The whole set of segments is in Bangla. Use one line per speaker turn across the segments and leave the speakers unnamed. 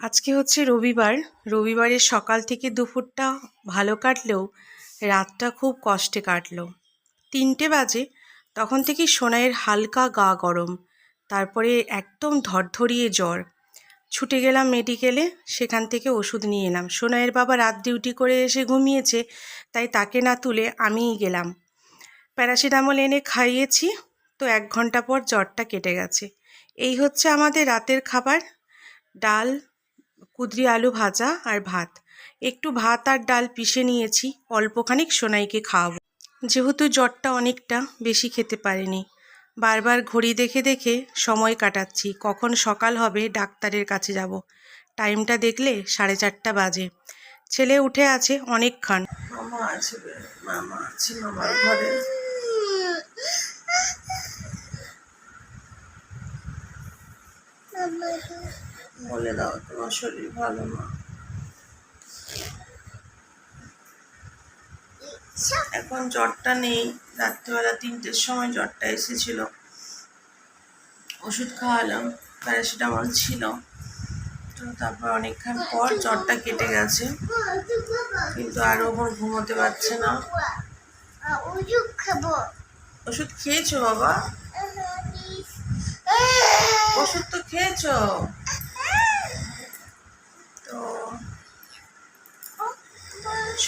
আজকে হচ্ছে রবিবার। রবিবারের সকাল থেকে দুপুরটা ভালো কাটলেও রাতটা খুব কষ্টে কাটলো। 3টে বাজে, তখন থেকেই সোনাইয়ের হালকা গা গরম, তারপরে একদম ধরধরিয়ে জ্বর। ছুটে গেলাম মেডিকেলে, সেখান থেকে ওষুধ নিয়ে এলাম। সোনাইয়ের বাবা রাত ডিউটি করে এসে ঘুমিয়েছে, তাই তাকে না তুলে আমিই গেলাম। প্যারাসিটামল এনে খাইয়েছি, তো 1 ঘন্টা পর জ্বরটা কেটে গেছে। এই হচ্ছে আমাদের রাতের খাবার: ডাল, কুঁদরি আলু ভাজা আর ভাত। একটু ভাত আর ডাল পিষে নিয়েছি, অল্পখানিক সোনাইকে খাওয়াবো। যেহেতু জ্বরটা অনেকটা, বেশি খেতে পারিনি। বারবার ঘড়ি দেখে দেখে সময় কাটাচ্ছি, কখন সকাল হবে ডাক্তারের কাছে যাব। টাইমটা দেখলে 4:30 বাজে। ছেলে উঠে আছে অনেকক্ষণ। মামা আছে, মামা আছে মামার ঘরে। বলে দাও তোমার শরীর ভালো না? এখন জ্বরটা নেই, রাত্রিবেলা 3টের সময় জ্বরটা এসেছিল, ওষুধ খাওয়ালাম, প্যারাসিটামল ছিল, তো তারপর অনেকক্ষণ পর জ্বরটা কেটে গেছে, কিন্তু আরও ওপর ঘুমোতে পারছে না। ওষুধ খেয়েছো বাবা? ওষুধ তো খেয়েছো। তো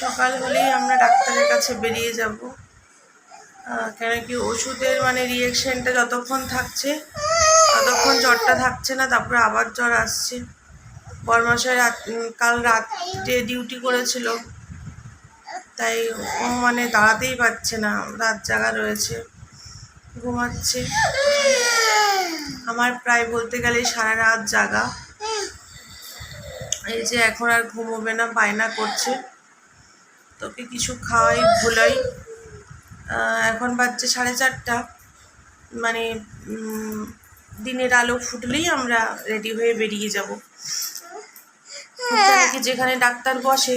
সকাল হলেই আমরা ডাক্তারের কাছে বেরিয়ে যাব, কেন কি ওষুধের রিয়েকশনটা যতক্ষণ থাকছে ততক্ষণ জ্বরটা থাকছে না, তারপরে আবার জ্বর আসছে। বরমশাই কাল রাতে ডিউটি করেছিল, তাই ও দাঁড়াতেই পারছে না, রাত জাগা রয়েছে, ঘুমাচ্ছে। আমার প্রায় বলতে গেলে সারা রাত জাগা। এই যে এখন আর ঘুমোবে না, বায়না করছে, তোকে কিছু খাওয়াই ভুলাই। এখন বাজছে 4:30, দিনের আলো ফুটলেই আমরা রেডি হয়ে বেরিয়ে যাব। যেখানে ডাক্তার বসে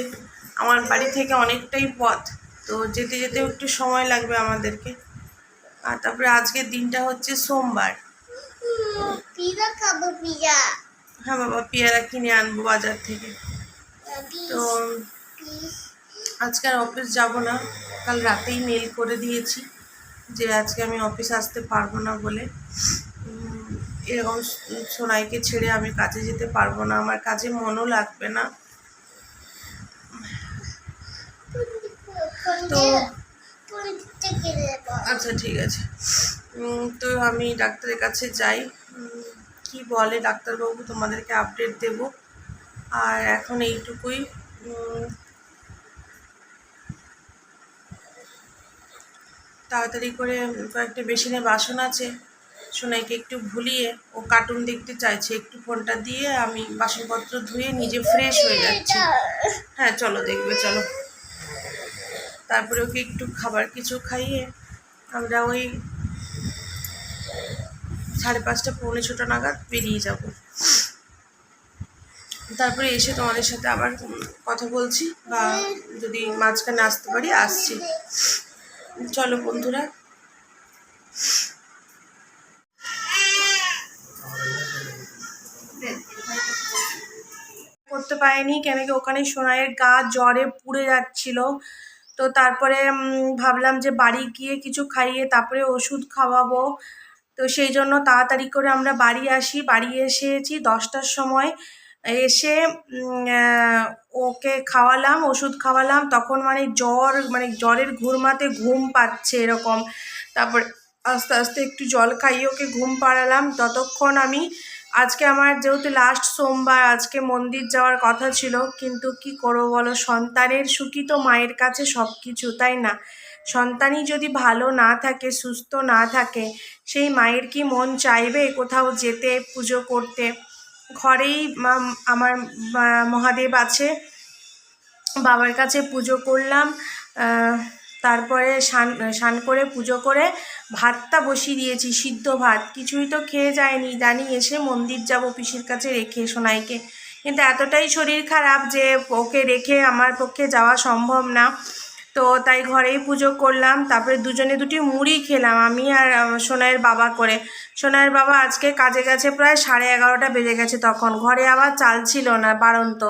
আমার বাড়ি থেকে অনেকটাই পথ, তো যেতে যেতেও একটু সময় লাগবে আমাদেরকে। আর তারপরে আজকের দিনটা হচ্ছে সোমবার। হ্যাঁ বাবা, পেয়ারা কিনে আনবো বাজার থেকে। তো আজকে আর অফিস যাব না, কাল রাতেই মেল করে দিয়েছি যে আজকে আমি অফিস আসতে পারবো না বলে। এরকম সোনাইকে ছেড়ে আমি কাজে যেতে পারবো না, আমার কাজে মনও লাগবে না। তো আচ্ছা ঠিক আছে, তো আমি ডাক্তারের কাছে যাই, কি বলে ডাক্তারবাবু তোমাদেরকে আপডেট দেব। আর এখন এইটুকুই। তাড়াতাড়ি করে কয়েকটা বেসিনে বাসন আছে, সোনাইকে একটু ভুলিয়ে, ও কার্টুন দেখতে চাইছে, একটু ফোনটা দিয়ে আমি বাসনপত্র ধুয়ে নিজে ফ্রেশ হয়ে যাচ্ছি। হ্যাঁ চলো দেখবে, চলো। তারপরে ওকে একটু খাবার কিছু খাইয়ে আমরা ওই 5:30 পৌনে 6টা নাগাদ বেরিয়ে যাব। তারপরে এসে তোমাদের সাথে আবার কথা বলছি, বা যদি মাঝখানে আসতে পারি আসছি। চলো বন্ধুরা। করতে পারিনি, কেন কি ওখানে সোনাইয়ের গা জ্বরে পুড়ে যাচ্ছিল। তো তারপরে ভাবলাম যে বাড়ি গিয়ে কিছু খাইয়ে তারপরে ওষুধ খাওয়াবো। তো সেই জন্য তাড়াতাড়ি করে আমরা বাড়ি আসি। বাড়ি এসেছি 10টার সময়, এসে ওকে খাওয়ালাম, ওষুধ খাওয়ালাম। তখন জ্বর, জ্বরের ঘুরমাতে ঘুম পাচ্ছে এরকম। তারপর আস্তে আস্তে একটু জল খাইয়ে ওকে ঘুম পাড়ালাম। ততক্ষণ আমি আজকে আমার যেহেতু লাস্ট সোমবার, আজকে মন্দির যাওয়ার কথা ছিল, কিন্তু কি করবো বলো, সন্তানের সুখই তো মায়ের কাছে সব কিছু, তাই না? সন্তানই যদি ভালো না থাকে, সুস্থ না থাকে, সেই মায়ের কি মন চাইবে কোথাও যেতে, পুজো করতে? ঘরেই আমার মহাদেব আছে, বাবার কাছে পুজো করলাম। তারপরে স্নান করে পুজো করে ভাতটা বসিয়ে দিয়েছি, সিদ্ধ ভাত। কিছুই তো খেয়ে যায়নি, জানি এসে মন্দির যাব পিসির কাছে রেখে সোনাইকে, কিন্তু এতটাই শরীর খারাপ যে ওকে রেখে আমার পক্ষে যাওয়া সম্ভব না। তো তো তাই ঘরেই পুজো করলাম। তারপরে দুজনে দুটি মুড়ি খেলাম, আমি আর সোনাইয়ের বাবা করে। সোনাইয়ের বাবা আজকে কাজে গেছে প্রায় 11:30 বেজে গেছে, তখন ঘরে আবার চাল ছিল না, বাড়ন্ত।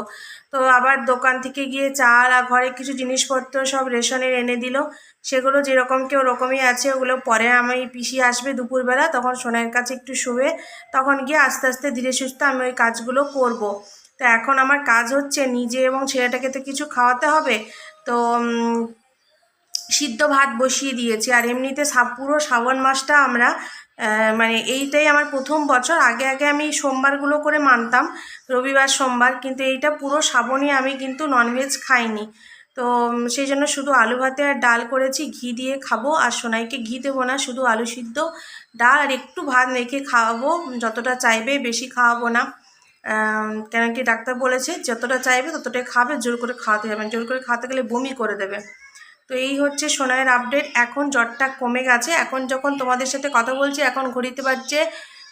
তো আবার দোকান থেকে গিয়ে চাল আর ঘরে কিছু জিনিসপত্র সব রেশনের এনে দিল, সেগুলো যেরকম কেউ ওরকমই আছে। ওগুলো পরে আমি পিসি আসবে দুপুরবেলা, তখন সোনাইয়ের কাছে একটু শুবে, তখন গিয়ে আস্তে আস্তে ধীরে সুস্থে আমি ওই কাজগুলো করব। তো এখন আমার কাজ হচ্ছে নিজে এবং ছেলেটাকে তো কিছু খাওয়াতে হবে। তো সিদ্ধ ভাত বসিয়ে দিয়েছি। আর এমনিতে পুরো শ্রাবণ মাসটা আমরা মানে এইটাই আমার প্রথম বছর। আগে আগে আমি সোমবারগুলো করে মানতাম, রবিবার সোমবার, কিন্তু এইটা পুরো শ্রাবণই আমি কিন্তু ননভেজ খাইনি। তো সেই জন্য শুধু আলু ভাতে আর ডাল করেছি, ঘি দিয়ে খাবো। আর সোনাইকে ঘি দেবো না, শুধু আলু সিদ্ধ, ডাল আর একটু ভাত মেখে খাওয়াবো, যতটা চাইবে, বেশি খাওয়াবো না। কেন কি ডাক্তার বলেছে যতটা চাইবে ততটাই খাবে, জোর করে খাওয়াতে যাবে, জোর করে খাওয়াতে গেলে বমি করে দেবে। তো এই হচ্ছে সোনাইয়ের আপডেট। এখন জ্বরটা কমে গেছে, এখন যখন তোমাদের সাথে কথা বলছি এখন ঘড়িতে বাজছে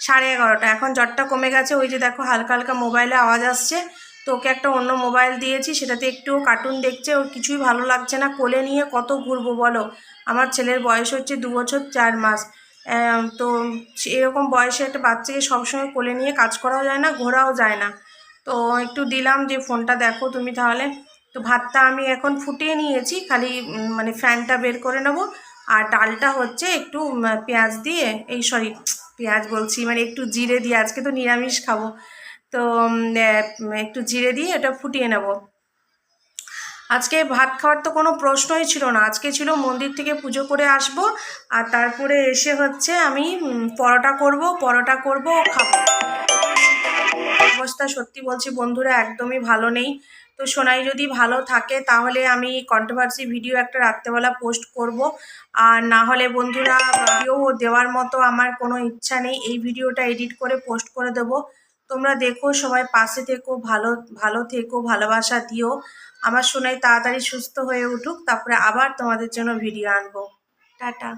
11:30। এখন জ্বরটা কমে গেছে। ওই যে দেখো হালকা হালকা মোবাইলে আওয়াজ আসছে, তো ওকে একটা অন্য মোবাইল দিয়েছি, সেটাতে একটু কার্টুন দেখছে, ওর কিছুই ভালো লাগছে না। কোলে নিয়ে কত ঘুরবো বলো, আমার ছেলের বয়স হচ্ছে 2 বছর 4 মাস। তো এরকম বয়সে একটা বাচ্চাকে সবসময় কোলে নিয়ে কাজ করাও যায় না, ঘোরাও যায় না। তো একটু দিলাম যে ফোনটা দেখো তুমি তাহলে। তো ভাতটা আমি এখন ফুটিয়ে নিয়েছি, খালি মানে ফ্যানটা বের করে নেব। আর ডালটা হচ্ছে একটু পেঁয়াজ দিয়ে, এই সরি পেঁয়াজ বলছি, মানে একটু জিরে দিয়ে, আজকে তো নিরামিষ খাবো, তো একটু জিরে দিয়ে এটা ফুটিয়ে নেব। আজকে ভাত খাওয়ার তো কোনো প্রশ্নই ছিল না, আজকে ছিল মন্দির থেকে পুজো করে আসব, আর তারপরে এসে হচ্ছে আমি পরোটা করব খাবো। অবস্থা সত্যি বলছি বন্ধুরা একদমই ভালো নেই। তো সোনাই যদি ভালো থাকে তাহলে আমি কন্ট্রোভার্সি ভিডিও একটা রাত্রেবেলা পোস্ট করব, আর না হলে বন্ধুরা ভিডিও দেওয়ার মতো আমার কোনো ইচ্ছা নেই। এই ভিডিওটা এডিট করে পোস্ট করে দেব। তোমরা দেখো, সবাই পাশে থেকো, ভালো থেকো, ভালোবাসা দিও। আমার সোনাই তাড়াতাড়ি সুস্থ হয়ে উঠুক, তারপরে আবার তোমাদের জন্য ভিডিও আনবো। টাটা।